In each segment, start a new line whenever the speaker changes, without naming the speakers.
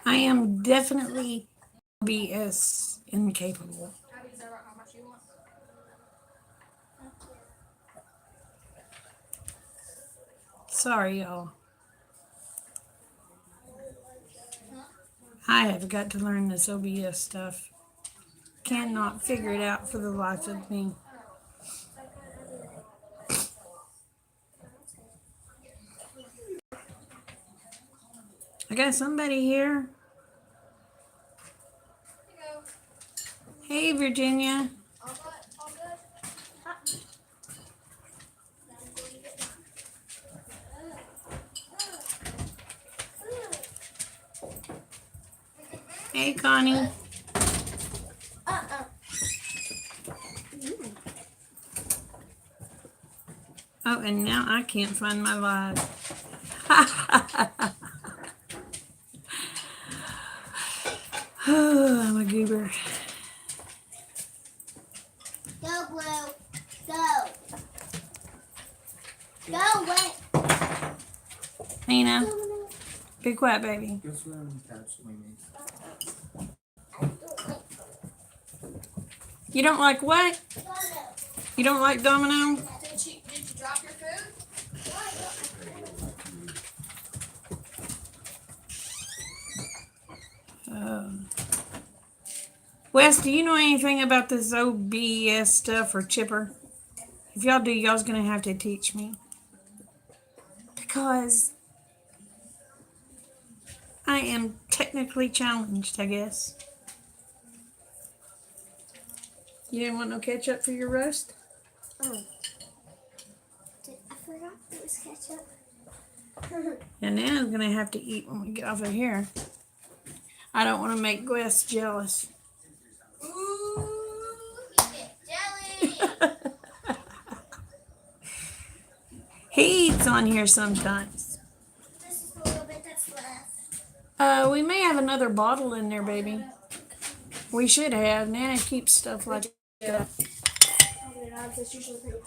I am definitely BS incapable. Sorry, y'all. I have got to learn this OBS stuff. Cannot figure it out for the life of me. I got somebody here. Hey, Virginia. Hey, Connie. Oh, and now I can't find my live. Oh, I'm a goober.
Go, Blue. Go. Go, wait.
Nina, be quiet, baby. You don't like what? You don't like Domino?
Did you drop your food?
Wes, do you know anything about this OBS stuff or Chipper? If y'all do, y'all's gonna have to teach me. Because I am technically challenged, I guess. You didn't want no ketchup for your roast?
Oh. I forgot it was ketchup.
And Nana's gonna have to eat when we get off of here. I don't want to make Wes jealous.
Ooh, jelly.
He eats on here sometimes.
This is a little bit that's left.
We may have another bottle in there, baby. We should have. Nana keeps stuff like that.
It's usually pretty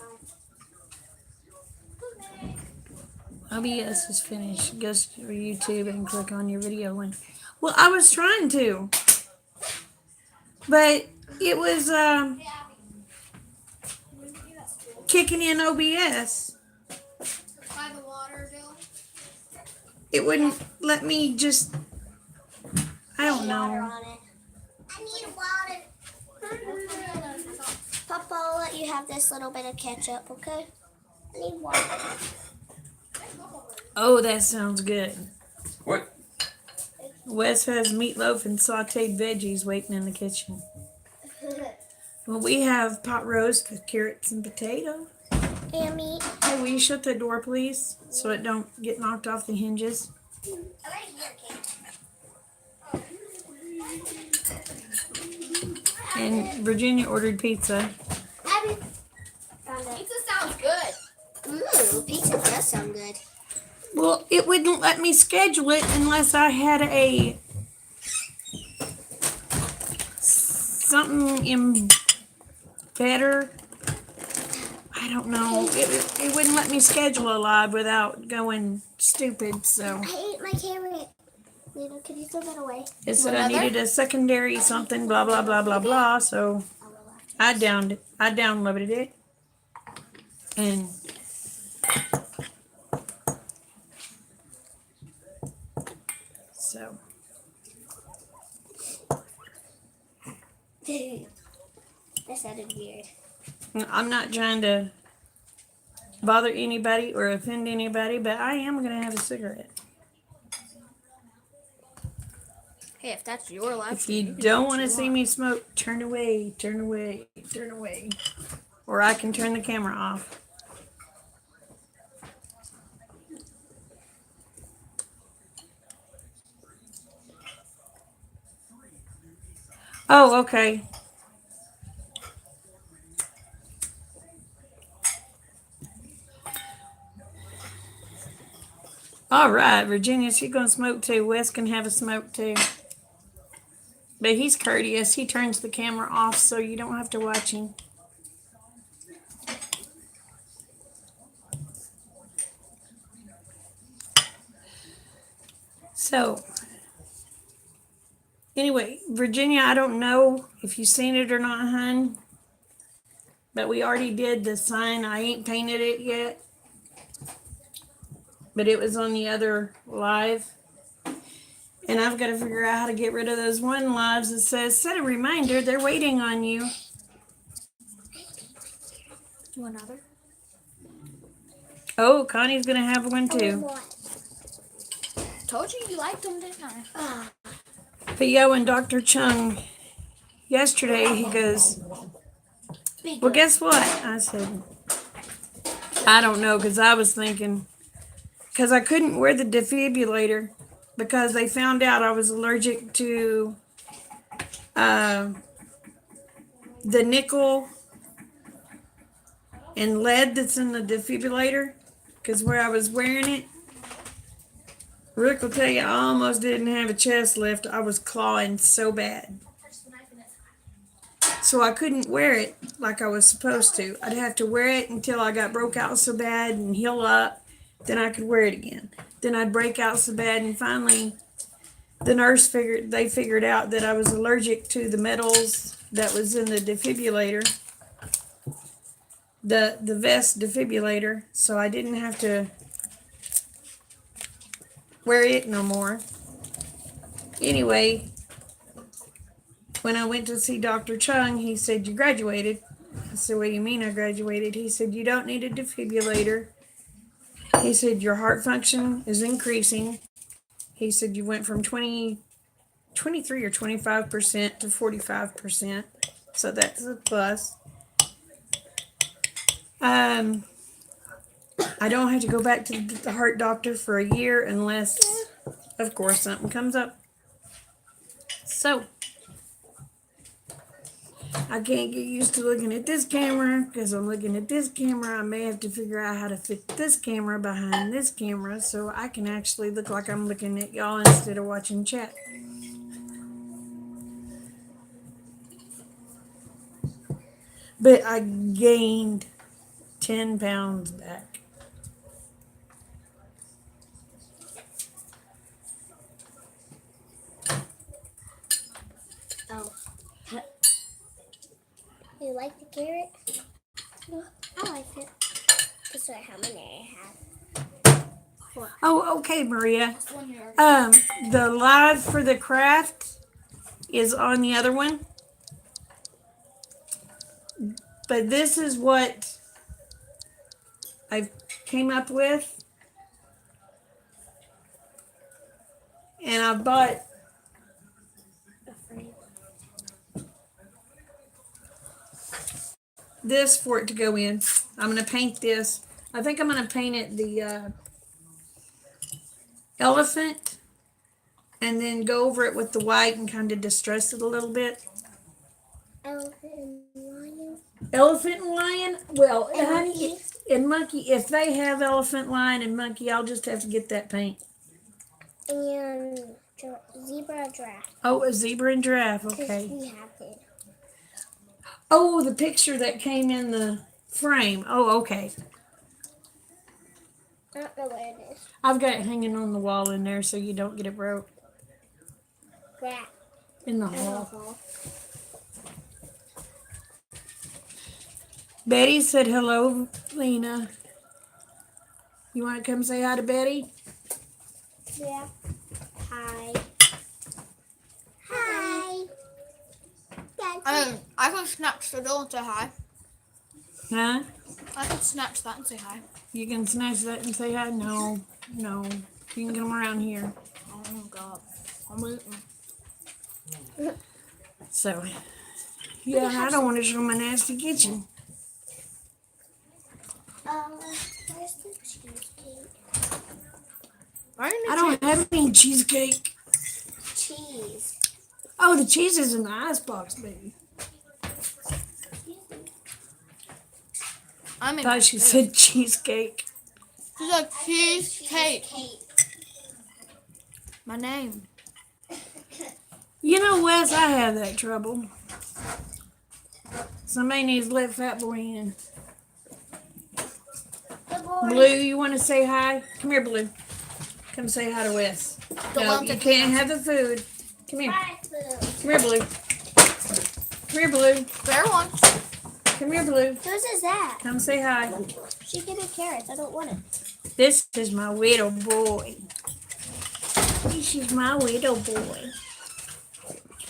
high.
OBS is finished. Go to YouTube and click on your video link. Well, I was trying to, but it was kicking in OBS.
By the water, Bill.
It wouldn't let me just. I don't know.
I need water. Papa, I'll let you have this little bit of ketchup, okay? I need water.
Oh, that sounds good.
What?
Wes has meatloaf and sauteed veggies waiting in the kitchen. Well, we have pot roast with carrots and potatoes.
And meat.
Hey, will you shut the door, please, so it don't get knocked off the hinges? And Virginia ordered pizza.
Abby. Pizza sounds good. Ooh, pizza does sound good.
Well, it wouldn't let me schedule it unless I had a something in better. I don't know. It wouldn't let me schedule a live without going stupid. So
I ate my carrot. Lena, could you throw that away?
it said I needed a secondary something. Blah blah blah blah blah. So I downloaded it, and so
That sounded weird.
I'm not trying to bother anybody or offend anybody, but I am gonna have a cigarette.
Hey, if that's your life,
If you don't want to see me smoke, turn away, turn away, turn away. Or I can turn the camera off. Oh, okay. All right, Virginia, she's gonna smoke too. Wes can have a smoke too. But he's courteous. He turns the camera off so you don't have to watch him. So, Anyway, Virginia, I don't know if you've seen it or not, hun. But we already did the sign. I ain't painted it yet. But it was on the other live. And I've got to figure out how to get rid of those one lives that says, set a reminder, they're waiting on you.
You want another?
Oh, Connie's going to have one too.
Told you liked them, didn't I?
But yeah, when Dr. Chung yesterday, he goes, well, guess what? I said, I don't know, because I was thinking, because I couldn't wear the defibrillator because they found out I was allergic to the nickel and lead that's in the defibrillator, because where I was wearing it, Rick will tell you, I almost didn't have a chest lift. I was clawing so bad. So I couldn't wear it like I was supposed to. I'd have to wear it until I got broke out so bad and heal up. Then I could wear it again. Then I'd break out so bad, and finally the nurse figured out that I was allergic to the metals that was in the defibrillator. The vest defibrillator. So I didn't have to wear it no more. Anyway, when I went to see Dr. Chung, he said, you graduated. I said, what do you mean I graduated? He said, you don't need a defibrillator. He said, your heart function is increasing. He said, you went from 23 or 25% to 45%. So that's a plus. I don't have to go back to the heart doctor for a year unless, of course, something comes up. So I can't get used to looking at this camera because I'm looking at this camera. I may have to figure out how to fit this camera behind this camera so I can actually look like I'm looking at y'all instead of watching chat. But I gained 10 pounds back.
Oh. You like the carrot? I like it. That's what how many I have.
Oh, okay, Maria. The live for the craft is on the other one. But this is what I came up with. And I bought this for it to go in. I'm going to paint this. I think I'm going to paint it the elephant and then go over it with the white and kind of distress it a little bit.
Elephant and lion.
Elephant and lion? Well,
And
honey,
monkey.
and monkey. If they have elephant, lion, and monkey, I'll just have to get that paint.
And zebra, giraffe.
Oh, a zebra and giraffe.
Because
Okay.
we have it.
Oh, the picture that came in the frame. Oh, okay.
I don't know where it is.
I've got it hanging on the wall in there so you don't get it broke.
Rat.
In the hall. Betty said hello, Lena. You want to come say hi to Betty?
Yeah. Hi. Hi.
I can snatch the door and say hi.
Huh?
I can snatch that and say hi.
You can snatch that and say hi? No. You can come around here.
Oh God, I'm eating.
So, yeah, I don't want to show my nasty kitchen.
Where's the cheesecake?
I don't have any cheesecake.
Cheese.
Oh, the cheese is in the icebox, baby.
I'm
I thought she said cheesecake.
She's like cheesecake. My name.
You know, Wes, I have that trouble. Somebody needs to let Fat Boy in. Blue, you want to say hi? Come here, Blue. Come say hi to Wes. No, you can't have the food. Come here.
Bye, Blue.
Come here, Blue. Come here, Blue.
Fair one.
Come here, Blue.
Whose is that?
Come say hi.
She gave me carrots. I don't want it.
This is my little boy. This is my little boy.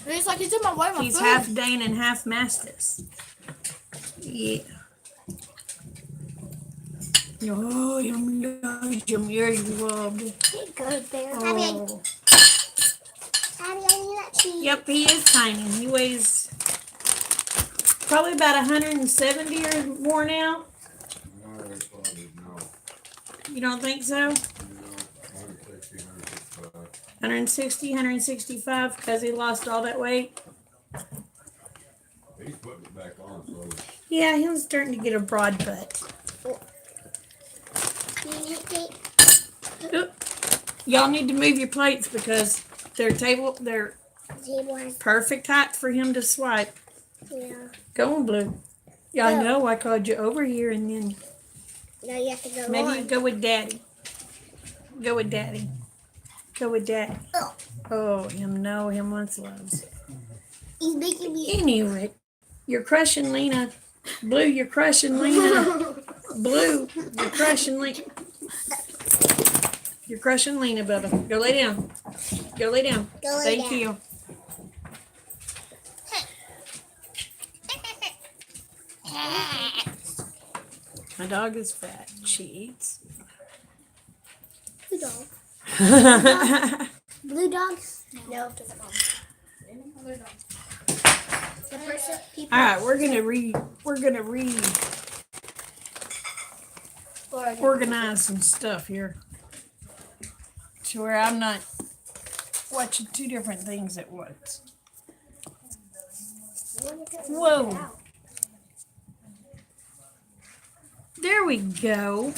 He's like, he's in my way, my
He's
food.
half Dane and half Mastiff. Yeah. Oh, yum, you're loved.
Hey, good bear.
Oh.
Abby, I need that cheese.
Yep, he is tiny. He weighs probably about 170 or more now.
No, it's probably no.
You don't think so?
No, 160, 165.
160, 165 because he lost all that weight.
He's putting it back on, so
Yeah, he was starting to get a broad butt. Oop. Y'all need to move your plates because they're
Table has,
perfect height for him to swipe.
yeah.
Go on, Blue. Yeah, I
Go.
know. I called you over here and then
Now you have to go
maybe you
on.
go with Daddy. Go with Daddy. Go with Daddy.
Oh.
Oh, him once loves.
He's making me.
Anyway, you're crushing Lena. Blue, you're crushing Lena. Blue, you're crushing Lena. You're crushing Lena, Bubba. Go lay down. Go lay down.
Go lay
Thank
down.
you. My dog is fat. She eats.
Blue dog. Blue dog? No, it doesn't belong. The person, people.
All right, we're gonna organize some stuff here to where I'm not watching two different things at once. Whoa. There we go.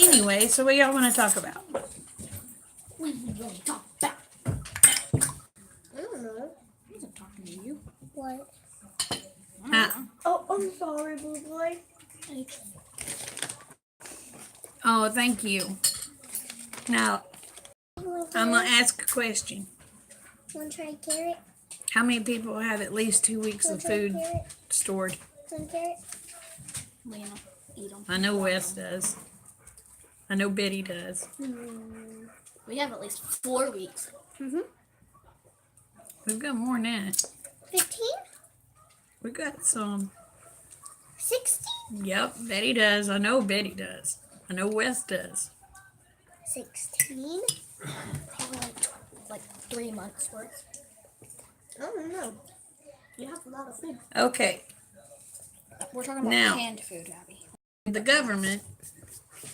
Anyway, so what y'all want to talk about?
We will talk about. I don't know.
He wasn't talking to you.
What?
Oh, I'm sorry, Blue Boy. Oh, thank you. Now, I'm going to ask a question.
Want to try carrot?
How many people have at least 2 weeks
Want
of
to try
food
carrot?
stored?
Want carrot?
Lena, eat them.
I know Wes does. I know Betty does.
We have at least 4 weeks.
We've got more than that.
15?
We got some.
16?
Yep, Betty does. I know Betty does. I know Wes does.
16?
Probably like 3 months worth.
I don't know. You have a lot of food.
Okay,
We're talking about
Now.
canned food, Abby.
the government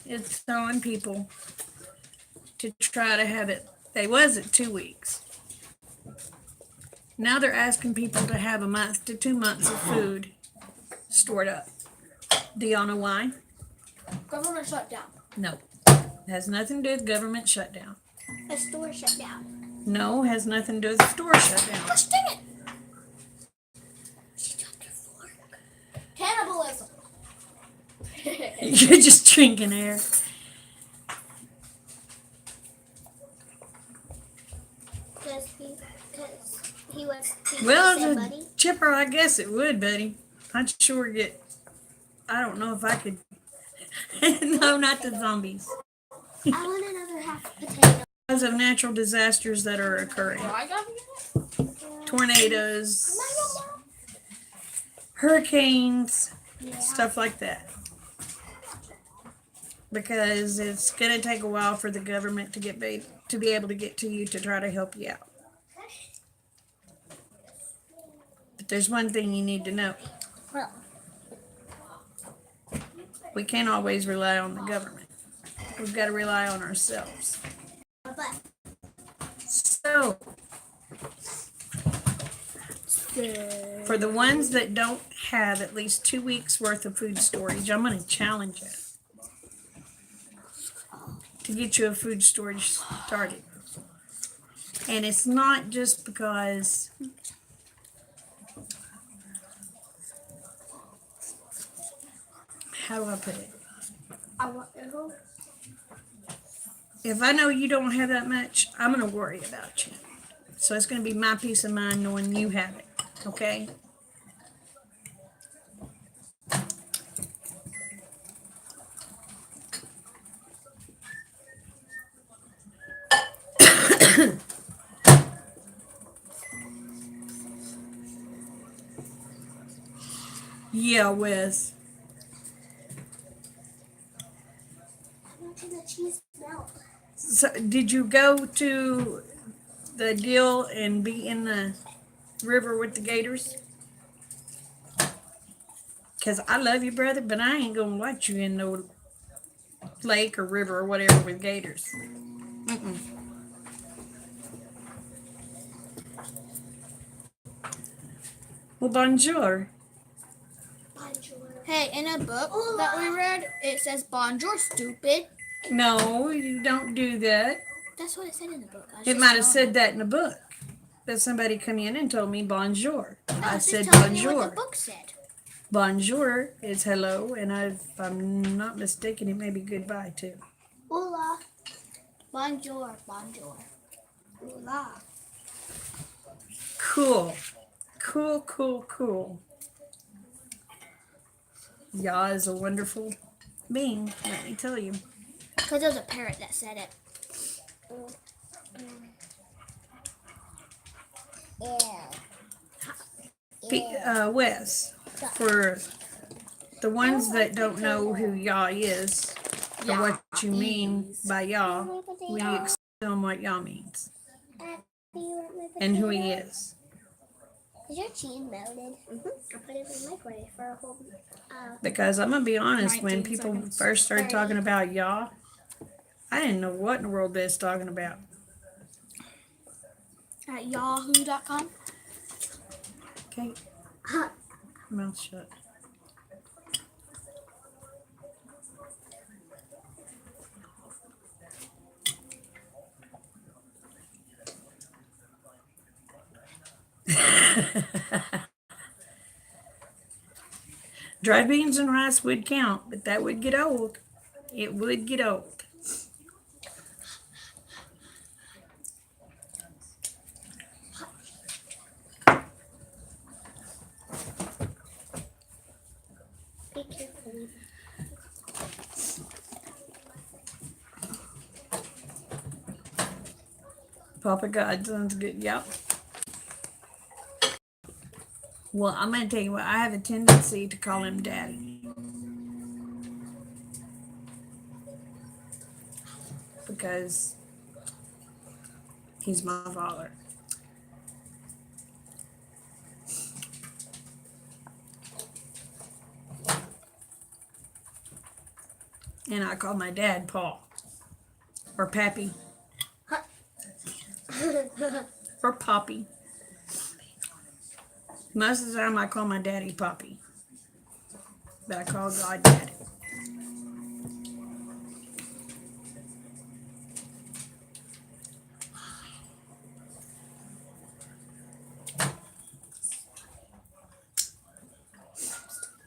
is telling people to try to have it. They was at 2 weeks. Now they're asking people to have a month to 2 months of food stored up. Do y'all know why?
Government shut down.
No. It has nothing to do with government shutdown.
A store shut down.
No, it has nothing to do with the store shutdown.
Gosh dang it!
She dropped her fork.
Cannibalism.
You're just drinking air.
Because he was
Well,
said,
the
buddy.
chipper, I guess it would, buddy. I'd sure get. I don't know if I could. No, not the zombies.
I want another half potato.
Because of natural disasters that are occurring,
I got
tornadoes, hurricanes, stuff like that. Because it's gonna take a while for the government to to be able to get to you to try to help you out. But there's one thing you need to know.
Well,
We can't always rely on the government. We've got to rely on ourselves.
but
So, for the ones that don't have at least 2 weeks worth of food storage, I'm going to challenge you to get you a food storage started. And it's not just because how do I put it?
I want to go.
if I know you don't have that much, I'm gonna worry about you. So it's gonna be my peace of mind knowing you have it. Okay? Yeah, Wes.
I'm watching the cheese melt.
So did you go to the deal and be in the river with the gators? Cause I love you, brother, but I ain't gonna watch you in no lake or river or whatever with gators. Mm-mm. Well, bonjour.
Bonjour.
Hey, in a book that we read, it says bonjour, stupid.
No, you don't do that.
That's what it said in the book.
It might have said that in a book. But somebody come in and told me bonjour. I
was
said
just telling you what
bonjour.
the book said.
Bonjour is hello, and if I'm not mistaken, it may be goodbye too.
Hola.
Bonjour, bonjour.
Hola.
Cool. Cool, cool, cool. Yah is a wonderful being, let me tell you.
Because there was a parrot that said it.
Wes, for the ones that don't know who Yah is, or what you mean by Yah, will you explain what Yah means and who he is?
Is your cheese melted? I put it in the microwave for a whole.
Because I'm gonna be honest, when
19
people
seconds.
first started talking about Yah, I didn't know what in the world they was talking about.
At yahoo.com.
Okay, mouth shut. Dried beans and rice would count, but that would get old. It would get old.
Be careful.
Papa God sounds good. Yep. Well, I'm gonna tell you what. I have a tendency to call him Daddy because he's my father. And I call my dad Paul or Pappy or Poppy. Most of the time, I call my daddy Poppy, but I call God Daddy.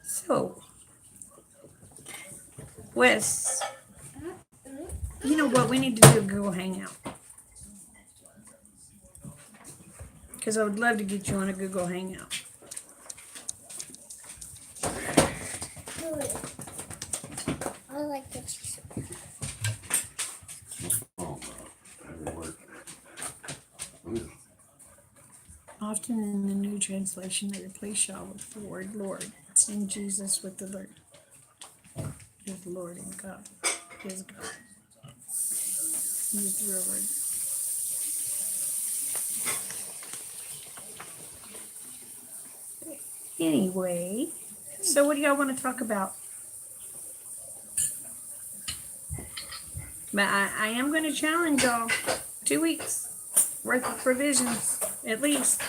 So, Wes, you know what? We need to do a Google Hangout. Because I would love to get you on a Google Hangout.
I like the cheese.
Oh, that'll work. Ooh,
Often in the New Translation, they replace Yah with the word Lord, and Jesus with the word. Is Lord and God. Is God. Use the real word. Anyway, so what do y'all want to talk about? But I am going to challenge y'all 2 weeks worth of provisions, at least.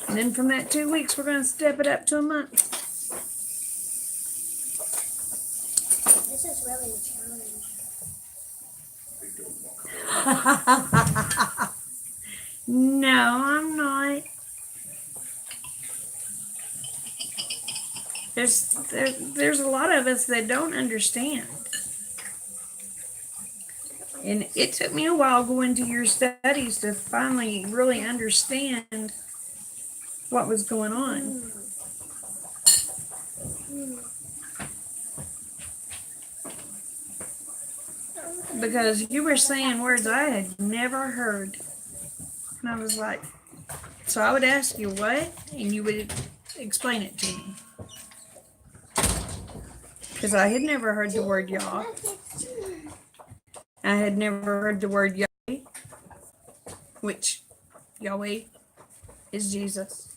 And then from that 2 weeks, we're going to step it up to a month.
This is really a challenge.
No, I'm not. There's a lot of us that don't understand. And it took me a while going to your studies to finally really understand what was going on. Because you were saying words I had never heard. And I was like, so I would ask you what? And you would explain it to me. Because I had never heard the word Yah. I had never heard the word Yahweh, which Yahweh is Jesus.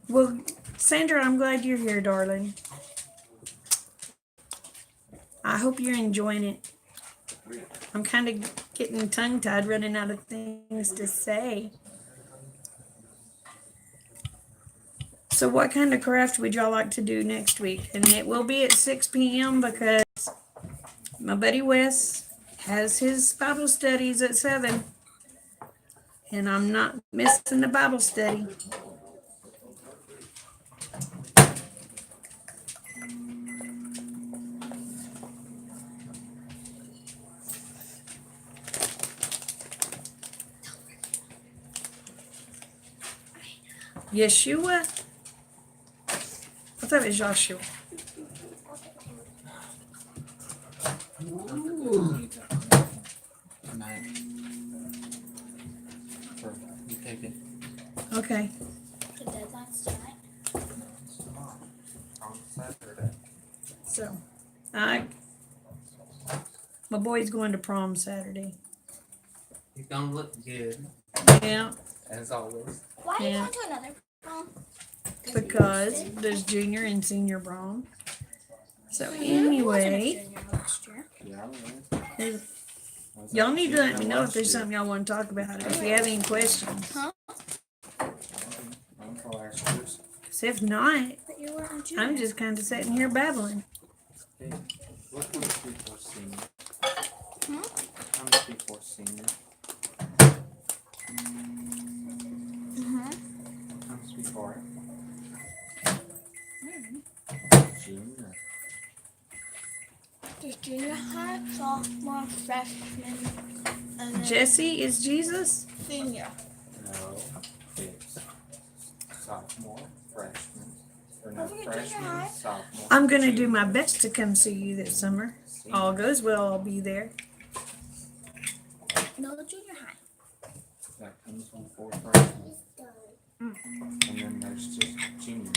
Well, Sandra, I'm glad you're here, darling. I hope you're enjoying it. I'm kind of getting tongue-tied, running out of things to say. So what kind of craft would y'all like to do next week? And it will be at 6 p.m. because my buddy Wes has his Bible studies at 7. And I'm not missing the Bible study. Yeshua? I thought it was Joshua.
Tonight. You take it
Okay.
The deadline's tonight.
tomorrow on Saturday.
So, my boy's going to prom Saturday.
You're gonna look good,
Yeah,
as always.
Why are you
Yeah.
going to another prom?
because there's junior and senior prom. So anyway,
Yeah,
y'all need to let me know if there's something y'all want to talk about. If you have any questions. Because if not,
But you were on junior.
I'm just kind of sitting here babbling.
What comes before senior?
Hmm?
What comes before senior? What comes before it? Junior.
There's junior high, sophomore, freshman, and then
Jesse is Jesus?
senior.
No, it's sophomore, freshman, or no,
Don't forget junior high.
freshman, sophomore.
I'm going to do my best to come see you this summer. All goes well, I'll be there.
No, junior high.
That comes before freshman. And then there's just juniors.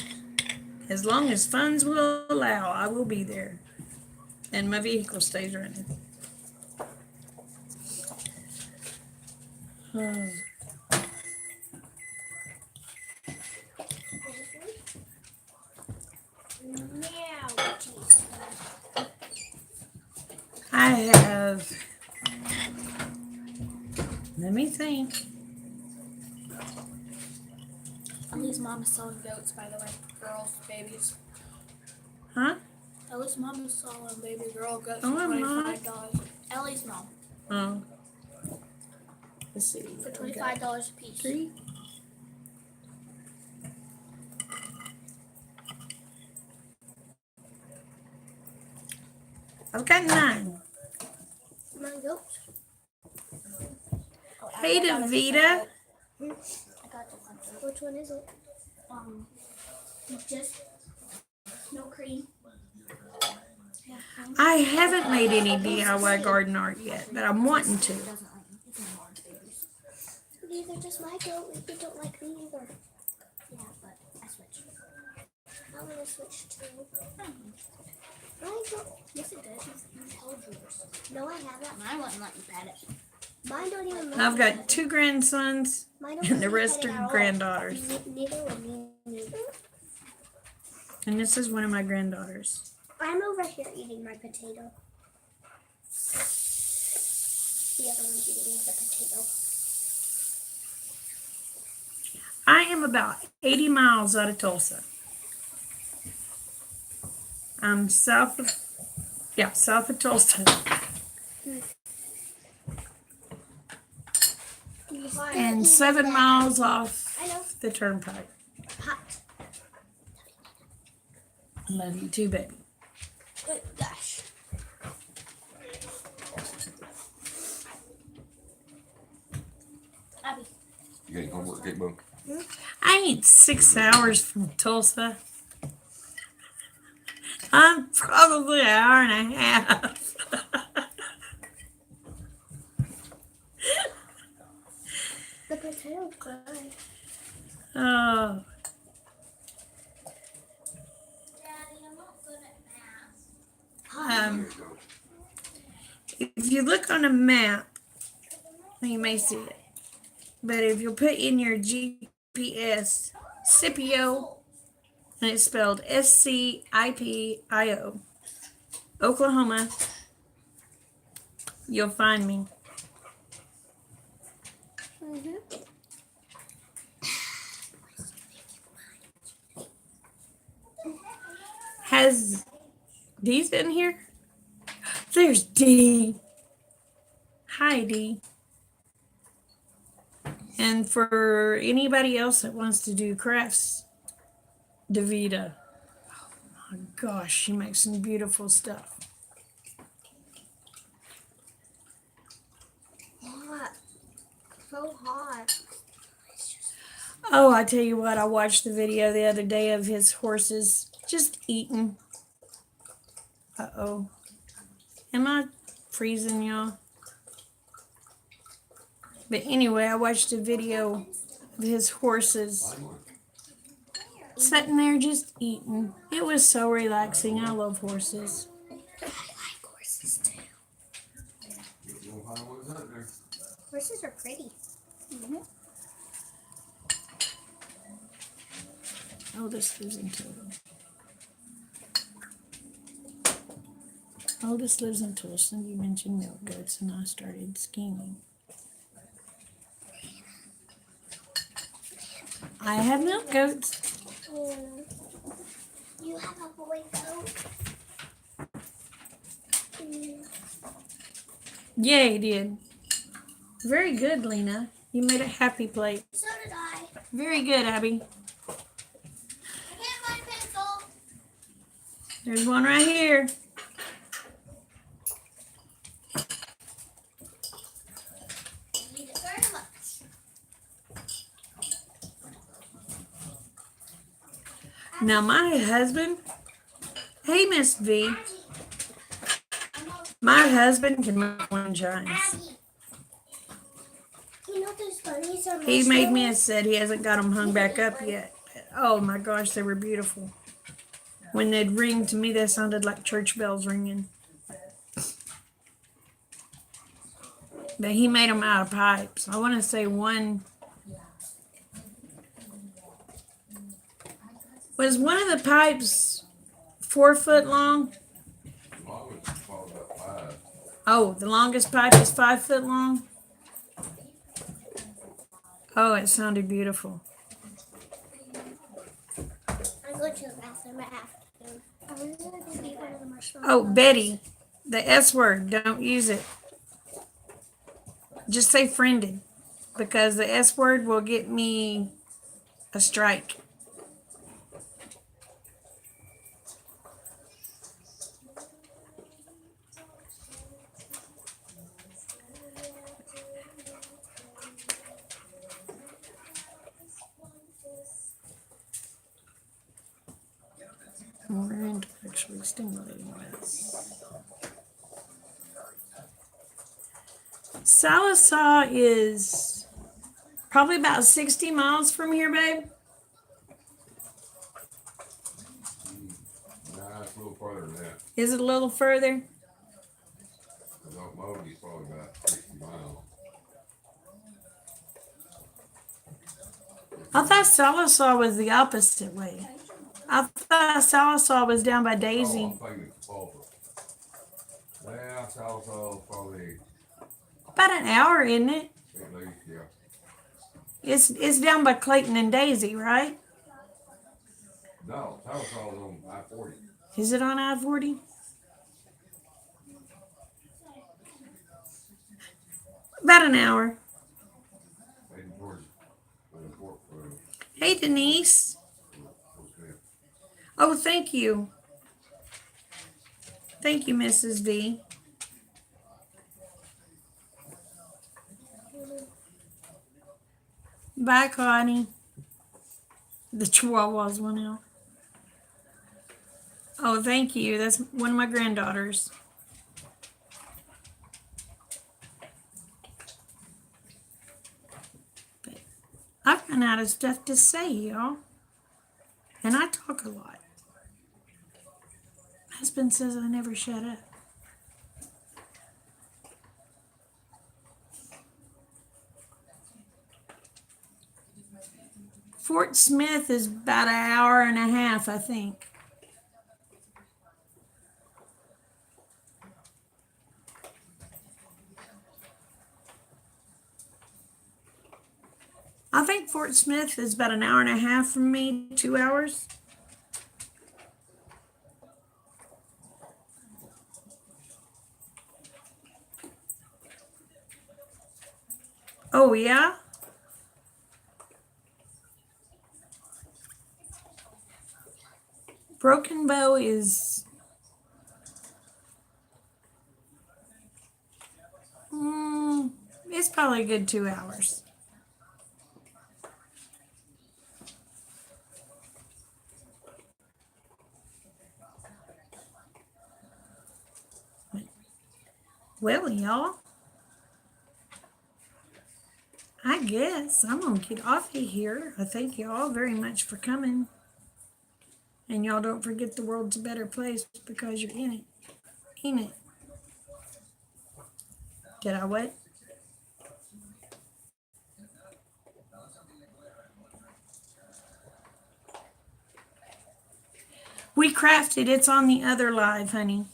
As long as funds will allow, I will be there. And my vehicle stays running. Hmm. I have, let me think.
Ellie's mom is selling goats, by the way. Girls, babies.
Huh?
Ellie's mom is selling baby girl goats
Oh,
for
I'm not.
$25. Ellie's mom.
Oh. Let's see.
For
we got
$25 a piece.
3. I've got 9.
My goats.
Oh,
Hey,
I got a
Davita.
goat. I got the one.
Which one is it?
Just no cream. Yeah,
I haven't made any DIY garden art yet, but I'm wanting to.
doesn't like me. It's in large babies.
These are just my goat. If you don't like me either.
Yeah, but I switched.
I'm gonna switch to my goat.
Yes, it does. You held yours.
No, I haven't.
Mine wouldn't let you pet it.
Mine don't even.
I've got 2 grandsons,
Mine don't
and the
let me
rest
pet it
are
at all.
granddaughters.
Neither will me. Neither.
And this is one of my granddaughters.
I'm over here eating my potato. The other one's eating the potato.
I am about 80 miles out of Tulsa. I'm south of Tulsa. And 7 miles off
I know.
the turnpike.
Hot.
Love you too, baby.
Gosh. Abby.
You got any homework, Kate Bo?
I ain't 6 hours from Tulsa. I'm probably an hour and a half.
The potato's good.
Oh,
Daddy, I'm not good at math.
if you look on a map, you may see it. But if you put in your GPS, Scipio, and it's spelled Scipio, Oklahoma, you'll find me. Has Dee's in here? There's Dee. Hi, Dee. And for anybody else that wants to do crafts, Davita. Oh my gosh, she makes some beautiful stuff.
Hot. So hot.
Oh, I tell you what, I watched the video the other day of his horses just eating. Uh-oh. Am I freezing, y'all? But anyway, I watched a video of his horses sitting there just eating. It was so relaxing. I love horses.
I like horses too.
You'll find one out there.
Horses are pretty.
Oldest lives in Tulsa. Oldest lives in Tulsa. You mentioned milk goats, and I started scheming. I have milk goats.
You have a boy goat.
Yeah, he did. Very good, Lena. You made a happy plate.
So did I.
Very good, Abby.
I can't find a pencil.
There's one right here.
Need it very much.
Now, my husband, hey, Miss V, my husband can make moonshines.
Abby. You know those bunnies are
He made me a set. He hasn't got them hung back up yet. Oh my gosh, they were beautiful. When they'd ring to me, they sounded like church bells ringing. But he made them out of pipes. I want to say one. Was one of the pipes 4 foot long?
Longest is probably about 5.
Oh, the longest pipe is 5 foot long? Oh, it sounded beautiful.
I'm going to the bathroom after. I'm going to eat one of the marshmallows.
Oh, Betty, the S word, don't use it. Just say friended, because the S word will get me a strike. More intellectually stimulating this. Sallisaw is probably about 60 miles from here, babe.
Nah, it's a little farther than that.
Is it a little further?
Because Oakmogee's probably about 60 miles.
I thought Sallisaw was the opposite way. I thought Sallisaw was down by
Oh,
Daisy.
I'm thinking it's Tulsa. Yeah, Sallisaw probably
About an hour, isn't it?
at least, yeah.
It's down by Clayton and Daisy, right?
No, Sallisaw's on I-40.
Is it on I-40? About an hour.
Heading towards Fort
Hey, Denise.
Smith.
Oh, thank you. Thank you, Mrs. V. Bye, Connie. The Chihuahuas went out. Oh, thank you. That's one of my granddaughters. But I've run out of stuff to say, y'all. And I talk a lot. My husband says I never shut up. Fort Smith is about an hour and a half, I think. I think Fort Smith is about an hour and a half from me, 2 hours. Oh, yeah? Broken Bow is it's probably a good 2 hours. Well, y'all, I guess I'm gonna get off of here. I thank you all very much for coming. And y'all don't forget the world's a better place because you're in it. In it. Did I what? We crafted. It's on the other live, honey.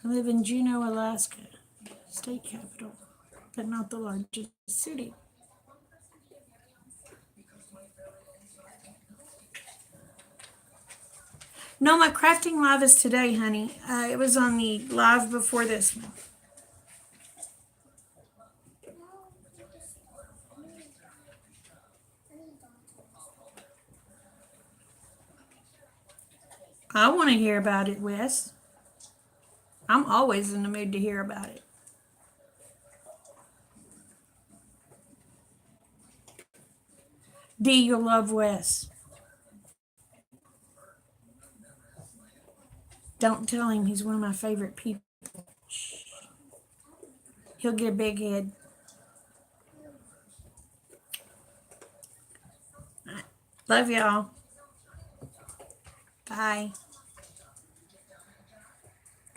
I live in Juneau, Alaska, state capital, but not the largest city. No, my crafting live is today, honey. It was on the live before this one. I want to hear about it, Wes. I'm always in the mood to hear about it. D, you'll love Wes. Don't tell him he's one of my favorite people. Shh. He'll get a big head. Love y'all. Bye.